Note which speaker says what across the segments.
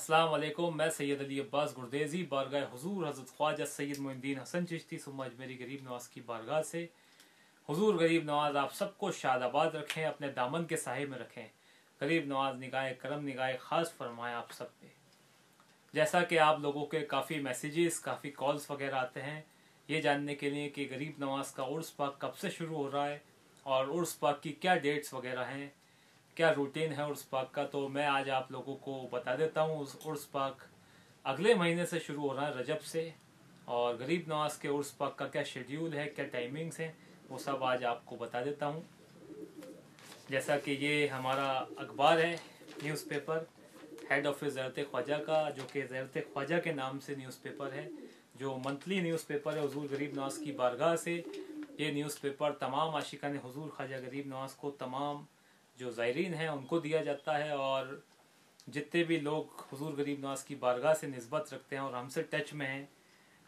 Speaker 1: अस्सलाम वालेकुम। मैं सैयद अली अब्बास गुरदेजी बारगाह हुजूर हज़रत ख्वाजा सैयद मोइनुद्दीन हसन चिश्ती सुम्मा अजमेरी गरीब नवाज की बारगाह से हुजूर गरीब नवाज आप सबको शादाबाद रखें, अपने दामन के साहे में रखें। गरीब नवाज निगाह करम निगाह ख़ास फरमाएँ आप सब पे। जैसा कि आप लोगों के काफ़ी मैसेजेस काफ़ी कॉल्स वगैरह आते हैं ये जानने के लिए कि गरीब नवाज का उर्स पाक कब से शुरू हो रहा है और उर्स पाक की क्या डेट्स वगैरह हैं, क्या रूटीन है उर्स पाक का, तो मैं आज आप लोगों को बता देता हूँ। उस उर्स पाक अगले महीने से शुरू हो रहा है, रजब से। और गरीब नवाज के उर्स पाक का क्या शेड्यूल है, क्या टाइमिंग्स हैं, वो सब आज आपको बता देता हूँ। जैसा कि ये हमारा अखबार है, न्यूज़पेपर हेड ऑफिस ज़रत ख्वाजा का, जो कि ज़रत ख्वाजा के नाम से न्यूज़पेपर है, जो मंथली न्यूज़पेपर है हुजूर गरीब नवाज की बारगाह से। ये न्यूज़पेपर तमाम आशिकान हुजूर ख्वाजा गरीब नवाज को, तमाम जो ज़ायरीन हैं उनको दिया जाता है, और जितने भी लोग हुजूर गरीब नवाज की बारगाह से निस्बत रखते हैं और हमसे टच में हैं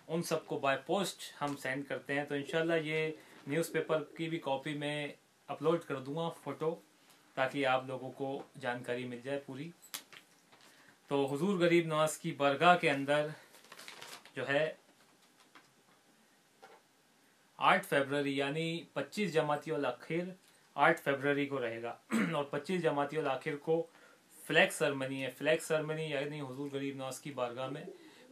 Speaker 1: उन सबको बाय पोस्ट हम सेंड करते हैं। तो इंशाल्लाह ये न्यूज़पेपर की भी कॉपी में अपलोड कर दूंगा फ़ोटो, ताकि आप लोगों को जानकारी मिल जाए पूरी। तो हुजूर गरीब नवाज की बारगाह के अंदर जो है 8 फरवरी यानी 25 जमाती उल आखिर 8 फरवरी को रहेगा और 25 जमाती उल आखिर को फ्लैग सेरेमनी है। फ्लैग सेरेमनी यानी हुजूर गरीब नवाज की बारगाह में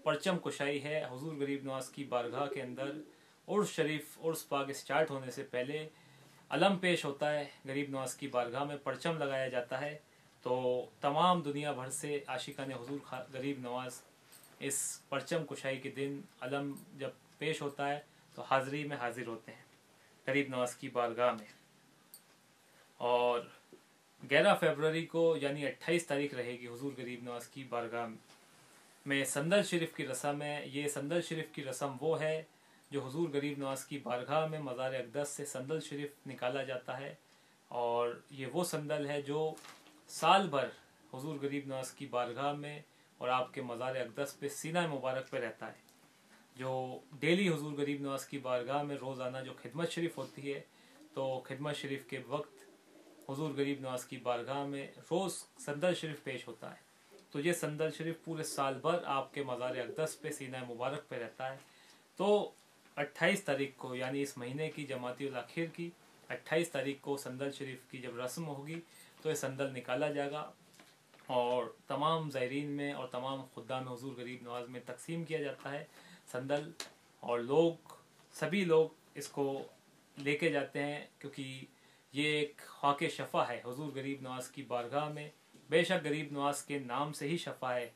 Speaker 1: परचम कुशाई है। हुजूर गरीब नवाज की बारगाह के अंदर उर्स शरीफ उर्स पाक स्टार्ट होने से पहले अलम पेश होता है। गरीब नवाज की बारगाह में परचम लगाया जाता है। तो तमाम दुनिया भर से आशिकान हुजूर गरीब नवाज इस परचम कुशाई के दिन अलम जब पेश होता है तो हाज़िरी में हाजिर होते हैं गरीब नवाज की बारगाह में। और 11 फरवरी को यानी 28 तारीख रहेगी हुजूर गरीब नवाज की बारगाह में संदल शरीफ की रस्म है। ये संदल शरीफ की रस्म वो है जो हुजूर गरीब नवाज की बारगाह में मज़ार अक़दस से संदल शरीफ निकाला जाता है, और ये वो संदल है जो साल भर हुजूर गरीब नवाज की बारगाह में और आपके मज़ार अक़दस पे सीना मुबारक पे रहता है। जो डेली हुजूर गरीब नवाज की बारगाह में रोज़ाना जो खिदमत शरीफ होती है, तो खिदमत शरीफ के वक्त हुजूर गरीब नवाज की बारगाह में रोज़ संदल शरीफ पेश होता है। तो ये संदल शरीफ पूरे साल भर आपके मज़ार अक़दस पे सीना मुबारक पे रहता है। तो 28 तारीख को यानी इस महीने की जमाती उल आखिर की 28 तारीख को संदल शरीफ की जब रस्म होगी तो ये संदल निकाला जाएगा और तमाम ज़ायरीन में और तमाम खुद्दाम में हुजूर गरीब नवाज में तकसीम किया जाता है संदल। और सभी लोग इसको लेके जाते हैं, क्योंकि ये एक खाके शफ़ा है हुजूर गरीब नवाज की बारगाह में। बेशक गरीब नवाज के नाम से ही शफ़ा है।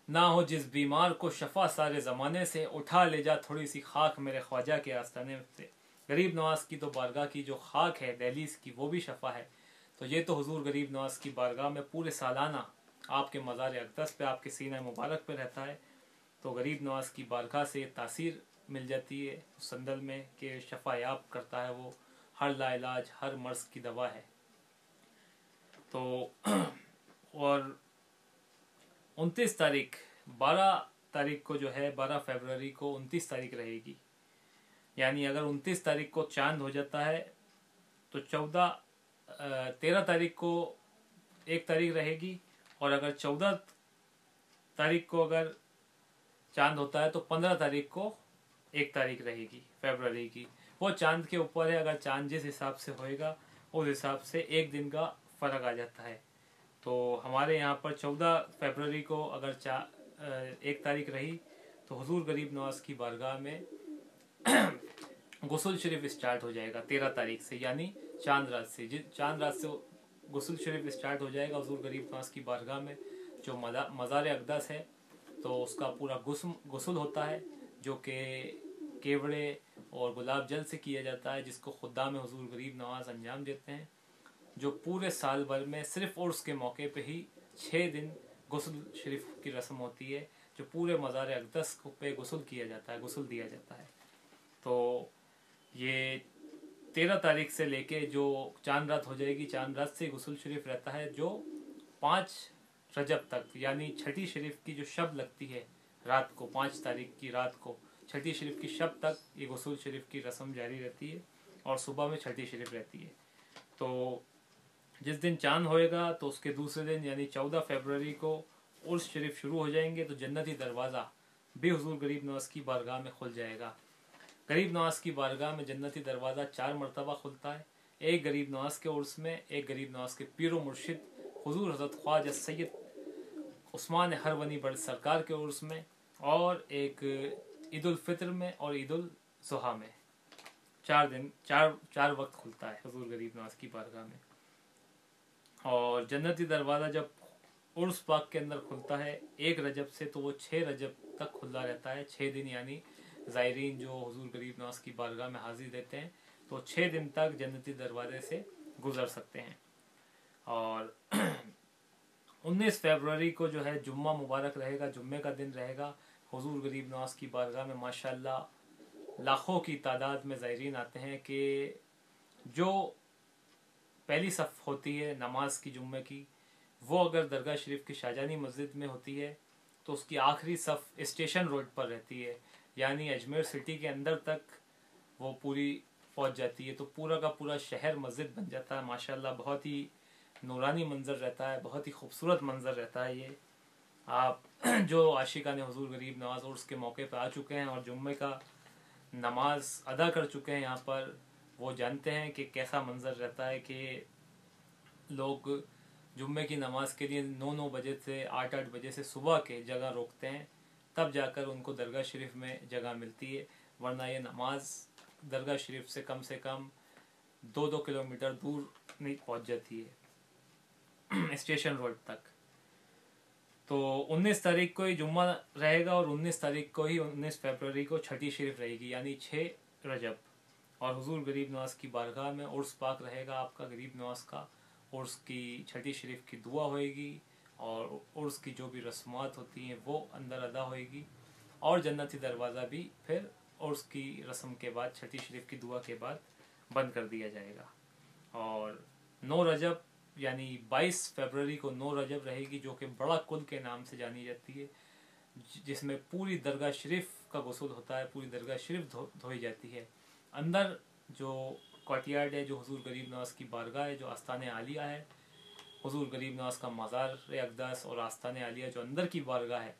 Speaker 1: ना हो जिस बीमार को शफ़ा सारे ज़माने से, उठा ले जा थोड़ी सी खाक मेरे ख्वाजा के आस्ताने से। गरीब नवाज की तो बारगाह की जो खाक है दहलीज़ की, वो भी शफ़ा है। तो ये तो हुजूर गरीब नवाज की बारगाह में पूरे सालाना आपके मज़ार अक़दस पे आपके सीना मुबारक पे रहता है। तो गरीब नवाज की बारगाह से तासीर मिल जाती है उस संदल में कि शफ़ा याब करता है वो, हर लाइलाज हर मर्ज़ की दवा है। तो और 29 तारीख 12 तारीख को जो है 12 फरवरी को 29 तारीख रहेगी। यानी अगर 29 तारीख को चांद हो जाता है तो 13 तारीख को 1 तारीख रहेगी, और अगर 14 तारीख को अगर चांद होता है तो 15 तारीख को 1 तारीख रहेगी फरवरी की। वो चांद के ऊपर है, अगर चांद जिस हिसाब से होएगा उस हिसाब से एक दिन का फ़र्क आ जाता है। तो हमारे यहाँ पर 14 फरवरी को अगर 1 तारीख रही तो हुजूर गरीब नवाज की बारगाह में गुस्ल शरीफ स्टार्ट हो जाएगा 13 तारीख से, यानी चांद रात से। चांद रात से गुस्ल शरीफ स्टार्ट हो जाएगा हुजूर गरीब नवाज की बारगाह में। जो मज़ार अक़दस है तो उसका पूरा गुस्ल होता है, जो कि केवड़े और गुलाब जल से किया जाता है, जिसको खुद्दाम हुजूर गरीब नवाज अंजाम देते हैं। जो पूरे साल भर में सिर्फ उर्स के मौके पे ही 6 दिन गुस्ल शरीफ की रस्म होती है, जो पूरे मज़ार अक़दस पे गुस्ल किया जाता है, गुस्ल दिया जाता है। तो ये 13 तारीख से लेके जो चांद रात हो जाएगी, चांद रात से गुस्ल शरीफ रहता है, जो 5 रजब तक यानी छठी शरीफ की जो शब लगती है रात को, 5 तारीख की रात को छठी शरीफ की शब तक ये गुस्ल शरीफ की रस्म जारी रहती है, और सुबह में छठी शरीफ रहती है। तो जिस दिन चांद होएगा तो उसके दूसरे दिन यानी 14 फरवरी को उर्स शरीफ शुरू हो जाएंगे तो जन्नती दरवाज़ा भी हुजूर गरीब नवाज की बारगाह में खुल जाएगा। गरीब नवाज की बारगाह में जन्नती दरवाज़ा 4 मरतबा खुलता है, एक गरीब नवाज के उर्स में, एक गरीब नवाज के पीर व मुर्शिद हुजूर हज़रत ख्वाजा सैयद उस्मान हरवनी बड़ सरकार के उर्स में, और एक ईद उल फितर में और ईद उल ज़ुहा में। 4 दिन, चार वक्त खुलता है हुजूर गरीब नवाज की बारगाह में। और जन्नती दरवाज़ा जब उर्स पाक के अंदर खुलता है 1 रजब से, तो वो 6 रजब तक खुला रहता है। 6 दिन यानी ज़ायरीन जो हुजूर गरीब नवाज की बारगाह में हाजिर देते हैं तो 6 दिन तक जन्नती दरवाजे से गुजर सकते हैं। और 19 फरवरी को जो है जुम्मा मुबारक रहेगा, जुम्मे का दिन रहेगा। हुजूर गरीब नवाज की बारगाह में माशाल्लाह लाखों की तादाद में ज़ायरीन आते हैं कि जो पहली सफ़ होती है नमाज की जुम्मे की, वो अगर दरगाह शरीफ की शाहजहानी मस्जिद में होती है तो उसकी आखिरी सफ़ स्टेशन रोड पर रहती है, यानी अजमेर सिटी के अंदर तक वो पूरी पहुंच जाती है। तो पूरा का पूरा शहर मस्जिद बन जाता है। माशाल्लाह बहुत ही नूरानी मंजर रहता है, बहुत ही खूबसूरत मंजर रहता है ये। आप जो आशिकान हुजूर गरीब नवाज उर्स के मौके पर आ चुके हैं और जुम्मे का नमाज अदा कर चुके हैं यहाँ पर, वो जानते हैं कि कैसा मंजर रहता है कि लोग जुम्मे की नमाज के लिए 9 बजे से 8 बजे से सुबह के जगह रोकते हैं, तब जाकर उनको दरगाह शरीफ में जगह मिलती है। वरना ये नमाज दरगाह शरीफ से कम 2 किलोमीटर दूर नहीं पहुंच जाती है स्टेशन रोड तक। तो 19 तारीख को ही जुम्मा रहेगा और 19 तारीख को ही 19 फरवरी को छठी शरीफ रहेगी, यानी 6 रजब। और हुजूर गरीब नवाज की बारगाह में उर्स पाक रहेगा आपका गरीब नवाज का। उर्स की छठी शरीफ की दुआ होएगी और उर्स की जो भी रस्मात होती हैं वो अंदर अदा होएगी, और जन्नती दरवाज़ा भी फिर उर्स की रस्म के बाद, छठी शरीफ की दुआ के बाद बंद कर दिया जाएगा। और 9 रजब यानी 22 फरवरी को 9 रजब रहेगी, जो कि बड़ा कुल के नाम से जानी जाती है, जिसमें पूरी दरगाह शरीफ का गुस्ल होता है, पूरी दरगाह शरीफ धोई जाती है। अंदर जो कोर्टयार्ड है, जो हुजूर गरीब नवाज की बारगाह है, जो आस्तान आलिया है, हुजूर गरीब नवाज का मज़ार अक़दस और आस्तान आलिया जो अंदर की बारगाह है,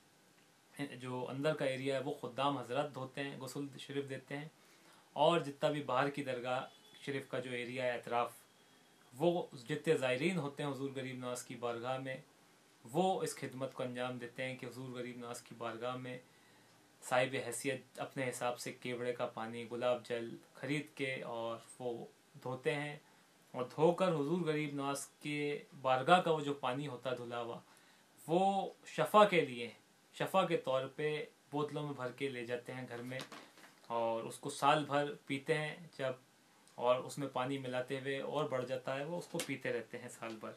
Speaker 1: जो अंदर का एरिया है, वो खुद्दाम हजरत धोते हैं, गुस्ल शरीफ देते हैं। और जितना भी बाहर की दरगाह शरीफ का जो एरिया है अतराफ़, वो जितने ज़ायरीन होते हैं हुजूर गरीब नवाज की बारगाह में, वो इस खिदमत को अंजाम देते हैं कि हुजूर गरीब नवाज की बारगाह में साहिब हैसियत अपने हिसाब से केवड़े का पानी, गुलाब जल खरीद के और वो धोते हैं। और धोकर हुजूर गरीब नवाज के बारगाह का वो जो पानी होता है धुला हुआ, वो शफ़ा के लिए, शफ़ा के तौर पे बोतलों में भर के ले जाते हैं घर में, और उसको साल भर पीते हैं जब, और उसमें पानी मिलाते हुए और बढ़ जाता है, वो उसको पीते रहते हैं साल भर,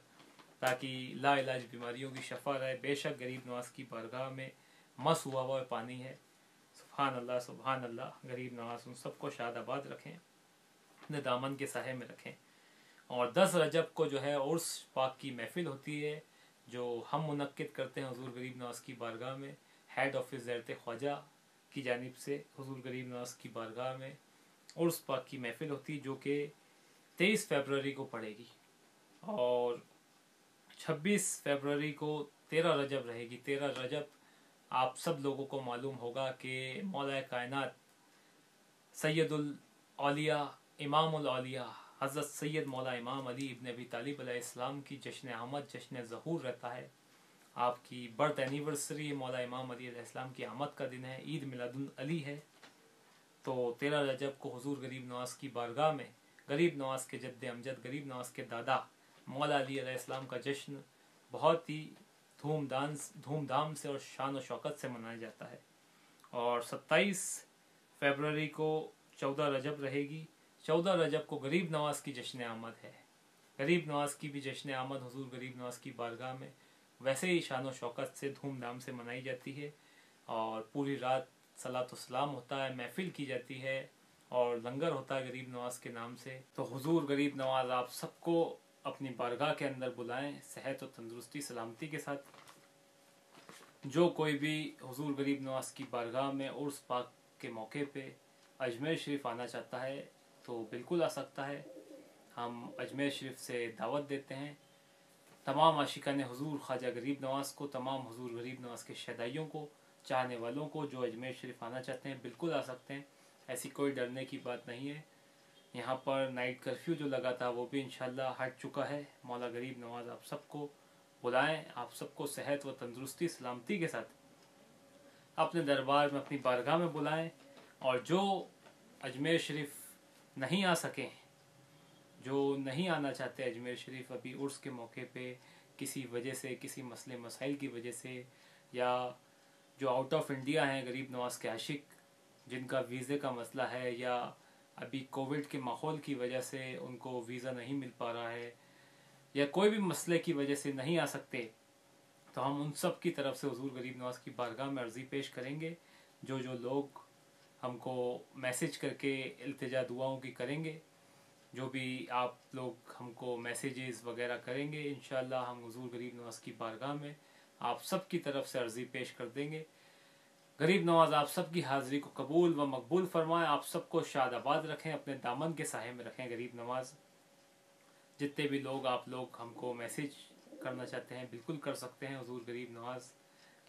Speaker 1: ताकि लाइलाज बीमारियों की शफ़ा रहे। बेशक गरीब नवाज की बारगाह में मस हुआ हुआ पानी है। सुभान अल्लाह, सुभान अल्लाह। गरीब नवाज उन सबको शाद आबाद रखें, अपने दामन के साहे में रखें। और 10 रजब को जो है उर्स पाक की महफिल होती है, जो हम मुनक्किद करते हैं हुजूर गरीब नवाज की बारगाह में। हेड ऑफिस ज़रत ख्वाजा की जानिब से हुजूर गरीब नवाज की बारगाह में उर्स पाक की महफिल होती, जो कि 23 फरवरी को पड़ेगी। और 26 फरवरी को 13 रजब रहेगी। 13 रजब आप सब लोगों को मालूम होगा कि मौला कायनात सैयदुल औलिया, इमामुल औलिया हज़रत सैयद मौला इमाम अली इब्न अबी तालिब अलैहिस्सलाम की जश्न आमद, जश्न ज़हूर रहता है। आपकी बर्थ एनिवर्सरी मौला इमाम अली अलैहिस्सलाम की आमद का दिन है, ईद मिलादुल अली है। तो 13 रजब को हुजूर गरीब नवाज की बारगाह में गरीब नवाज के जद्द अमजद, गरीब नवाज के दादा मौला अली अलैहिस्सलाम का जश्न बहुत ही धूमधाम से और शान व शौकत से मनाया जाता है। और 27 फरवरी को 14 रजब रहेगी। 14 रजब को गरीब नवाज की जश्न आमद है। गरीब नवाज की भी जश्न आमद हुजूर गरीब नवाज की बारगाह में वैसे ही शान व शौकत से धूमधाम से मनाई जाती है, और पूरी रात सलातो सलाम होता है, महफिल की जाती है, और लंगर होता है गरीब नवाज के नाम से। तो हुजूर गरीब नवाज आप सबको अपनी बारगाह के अंदर बुलाएं, सेहत और तंदुरुस्ती सलामती के साथ। जो कोई भी हुजूर गरीब नवाज की बारगाह में उर्स पाक के मौके पे अजमेर शरीफ आना चाहता है तो बिल्कुल आ सकता है। हम अजमेर शरीफ से दावत देते हैं। तमाम आशिकान हुजूर ख्वाजा गरीब नवाज़ को, तमाम हुजूर गरीब नवाज़ के शहदाइयों को, चाहने वालों को जो अजमेर शरीफ आना चाहते हैं बिल्कुल आ सकते हैं। ऐसी कोई डरने की बात नहीं है। यहाँ पर नाइट कर्फ्यू जो लगा था वो भी इंशाल्लाह हट चुका है। मौला गरीब नवाज़ आप सबको बुलाएं, आप सबको सेहत व तंदुरुस्ती सलामती के साथ अपने दरबार में, अपनी बारगाह में बुलाएं। और जो अजमेर शरीफ नहीं आ सके, जो नहीं आना चाहते अजमेर शरीफ अभी उर्स के मौके पे किसी वजह से, किसी मसले मसाइल की वजह से, या जो आउट ऑफ इंडिया हैं गरीब नवाज़ के आशिक जिनका वीज़े का मसला है, या अभी कोविड के माहौल की वजह से उनको वीज़ा नहीं मिल पा रहा है, या कोई भी मसले की वजह से नहीं आ सकते, तो हम उन सब की तरफ से हुजूर गरीब नवाज़ की बारगाह में अर्ज़ी पेश करेंगे। जो लोग हमको मैसेज करके इल्तिजा दुआओं की करेंगे, जो भी आप लोग हमको मैसेजेस वगैरह करेंगे, इंशाअल्लाह हम हुजूर गरीब नवाज़ की बारगाह में आप सब की तरफ से अर्ज़ी पेश कर देंगे। गरीब नवाज़ आप सब की हाज़िरी को कबूल व मकबूल फरमाएं, आप सबको शादाबाद रखें, अपने दामन के साहे में रखें। गरीब नवाज़ जितने भी लोग आप लोग हमको मैसेज करना चाहते हैं बिल्कुल कर सकते हैं। हुजूर गरीब नवाज़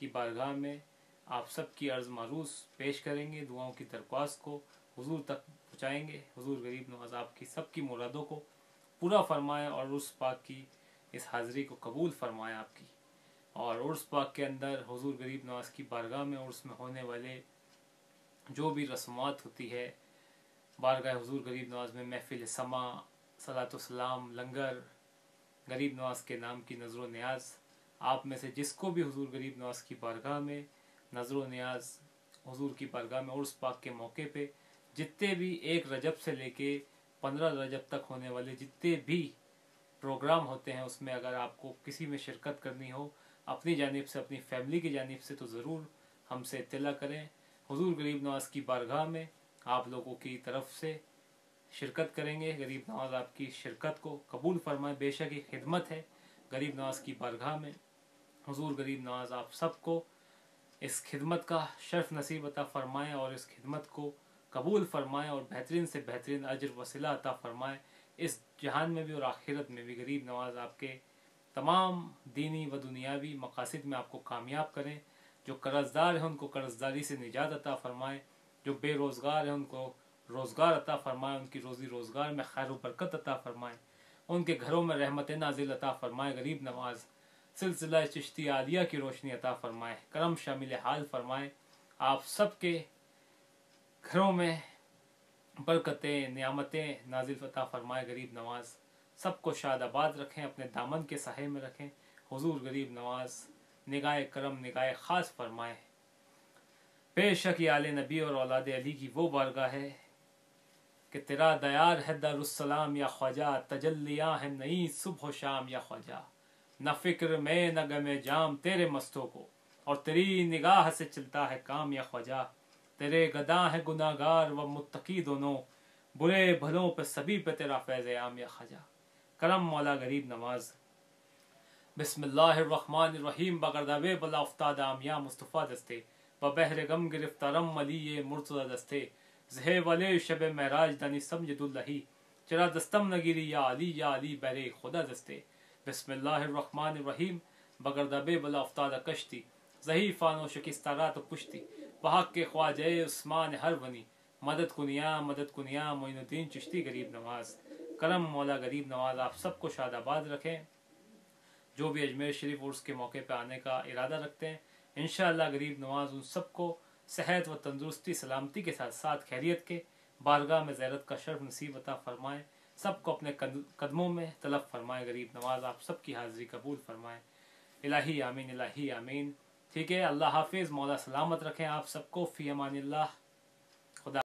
Speaker 1: की बारगाह में आप सब की अर्ज़ मारूस पेश करेंगे, दुआओं की दरख्वास्त को हुजूर तक पहुँचाएँगे। हुजूर गरीब नवाज़ आपकी सब की मुरादों को पूरा फरमाएँ और उर्स पाक की इस हाज़िरी को कबूल फरमाएँ आपकी। और उर्स पाक के अंदर हुजूर गरीब नवाज़ की बारगाह में उर्स में होने वाले जो भी रस्मात होती है, बारगाह हुजूर गरीब नवाज़ में महफिल समा, सलातो सलाम, लंगर, गरीब नवाज़ के नाम की नज़र न्याज, आप में से जिसको भी हुजूर गरीब नवाज़ की बारगाह में नज़र न्याज, हुजूर की बारगाह में उर्स पाक के मौके पे जितने भी 1 रजब से लेके 15 रजब तक होने वाले जितने भी प्रोग्राम होते हैं, उसमें अगर आपको किसी में शिरकत करनी हो अपनी जानिब से, अपनी फैमिली की जानिब से, तो ज़रूर हमसे इत्तला करें। हुजूर गरीब नवाज़ की बारगाह में आप लोगों की तरफ से शिरकत करेंगे। गरीब नवाज़ आपकी शिरकत को कबूल फरमाए। बेशक ये खिदमत है गरीब नवाज़ की बारगाह में। हुजूर गरीब नवाज़ आप सबको इस खिदमत का शर्फ नसीब अता फरमाएँ और इस खिदमत को कबूल फरमाएँ और बेहतरीन से बेहतरीन अजर वसीला अता फरमाएँ, इस जहान में भी और आखिरत में भी। गरीब नवाज़ आपके तमाम दीनी व दुनियावी मकासद में आपको कामयाब करें। जो कर्जदार हैं उनको कर्जदारी से निजात अता फरमाएँ, जो बेरोज़गार हैं उनको रोज़गार अता फरमाएँ, उनकी रोज़ी रोज़गार में खैर व बरकत अता फरमाएँ, उनके घरों में रहमत नाजिल अता फरमाएँ। गरीब नवाज़ सिलसिला चिश्ती आलिया की रोशनी अता फरमाएँ, करम शामिल हाल फरमाएँ। आप सबके घरों में बरकतें, नियामतें नाजिल अता फरमाएँ। गरीब नवाज़ सबको शादाबाद रखें, अपने दामन के साहे में रखें। हुजूर गरीब नवाज़ निगाह करम, निगाह ख़ास फरमाएँ। बेशक ये आले नबी और औलाद अली की वो बारगाह है कि तेरा दयार है दरुस्सलाम या ख्वाजा, तजल्लियाँ है नई सुबह शाम या ख्वाजा, न फिक्र में न गमे जाम तेरे मस्तों को, और तेरी निगाह से चलता है काम या ख्वाजा। तेरे गदा है गुनाहगार व मुत्तकी दोनों, बुरे भलों पे सभी पे तेरा फैज़ आम या ख्वाजा। करम मौला गरीब नवाज़। बिस्मिल्लाहिर्रहमानिर्रहीम। बगरदावे बला उफ्ताद आमिया मुस्तफ़ा दस्ते, बहर गम गिरफ्तारम मली मुर्तज़ा दस्ते, ज़हे वले शब महराज दानी समझदुल्लही, चरा दस्तम नगीरी या अली बरे खुदा दस्ते। बिस्मिल्लाहिर्रहमानिर्रहीम। बगरदाबे बला उफ्ताद कश्ती, ज़ही फ़ानो शकिस्तारा तो पुश्ती, बहक के ख्वाजे उस्मान हर वनी, मदद कुनिया मोइनुद्दीन चिश्ती। गरीब नवाज़। करम मौला गरीब नवाज़ आप सबको शादाबाद रखें। जो भी अजमेर शरीफ उर्स के मौके पर आने का इरादा रखते हैं, इंशाअल्लाह गरीब नवाज़ उन सबको सेहत व तंदुरुस्ती सलामती के साथ साथ खैरियत के बारगाह में ज़ियारत का शर्फ नसीब अता फरमाएँ। सबको अपने कदमों में तलब फरमाएँ। गरीब नवाज़ आप सबकी हाज़िरी कबूल फरमाएँ। इलाही आमीन, इलाही आमीन। ठीक है, अल्लाह हाफिज़, मौला सलामत रखें आप सबको। फ़ी अमानिल्लाह।